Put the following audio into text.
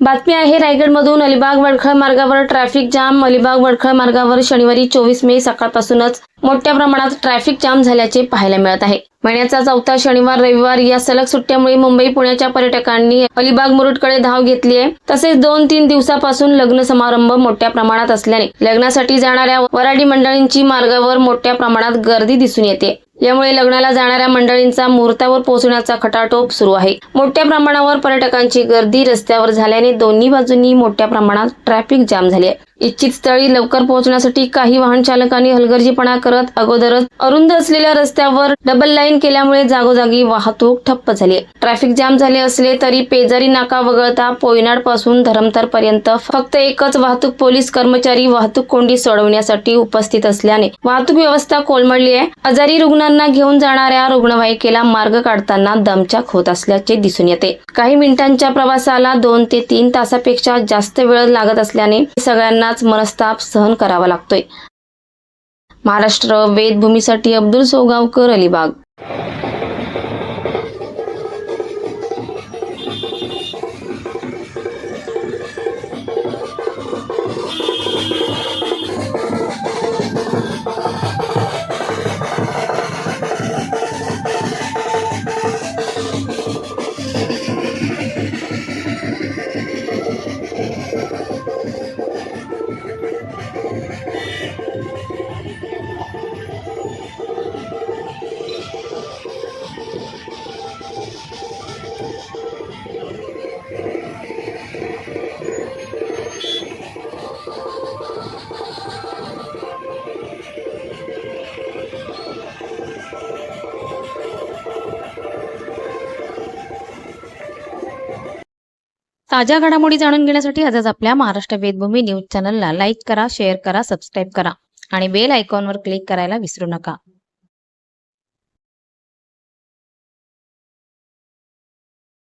बातमी आहे रायगडमधून। अलिबाग वडखळ मार्गावर ट्रॅफिक जाम। अलिबाग वडखळ मार्गावर शनिवारी 24 मे सकाळपासूनच मोठ्या प्रमाणात ट्रॅफिक जाम झाल्याचे पाहायला मिळत आहे। महिन्याचा चौथा शनिवार रविवार या सलग सुट्ट्यामुळे मुंबई पुण्याच्या पर्यटकांनी अलिबाग मुरुडकडे धाव घेतली आहे। तसेच 2-3 दिवसापासून लग्न समारंभ मोठ्या प्रमाणात असल्याने लग्नासाठी जाणाऱ्या वऱ्हाडी मंडळींची मार्गावर मोठ्या प्रमाणात गर्दी दिसून येते। यामुळे लग्नाला जाणाऱ्या मंडळींचा मुहूर्तावर पोहोचण्याचा खटाटोप सुरू आहे। मोठ्या प्रमाणावर पर्यटकांची गर्दी रस्त्यावर झाल्याने दोन्ही बाजूंनी मोठ्या प्रमाणात ट्रॅफिक जाम झाली आहे। इच्छित स्थळी लवकर पोहोचण्यासाठी काही वाहन चालकांनी हलगर्जीपणा करत अगोदरच अरुंद असलेल्या रस्त्यावर डबल लाईन केल्यामुळे जागोजागी वाहतूक ठप्प झाली आहे। ट्रॅफिक जाम झाले असले तरी पेजारी नाका वगळता पोयनाड पासून धरमतर पर्यंत फक्त एकच वाहतूक पोलीस कर्मचारी वाहतूक कोंडी सोडवण्यासाठी उपस्थित असल्याने वाहतूक व्यवस्था कोलमडली आहे। आजारी रुग्णांना घेऊन जाणाऱ्या रुग्णवाहिकेला मार्ग काढताना दमछाक होत असल्याचे दिसून येते। काही मिनिटांच्या प्रवासाला 2 ते 3 तासापेक्षा जास्त वेळ लागत असल्याने सगळ्यांनाच मनस्ताप सहन करावा लागतोय। महाराष्ट्र वेदभूमीसाठी अब्दुल सोगावकर, अलिबाग। ताज्या घडामोडी जाणून घेण्यासाठी आजच आपल्या महाराष्ट्र वेदभूमी न्यूज चॅनलला लाईक करा, शेअर करा, सबस्क्राईब करा आणि बेल आयकॉनवर क्लिक करायला विसरू नका।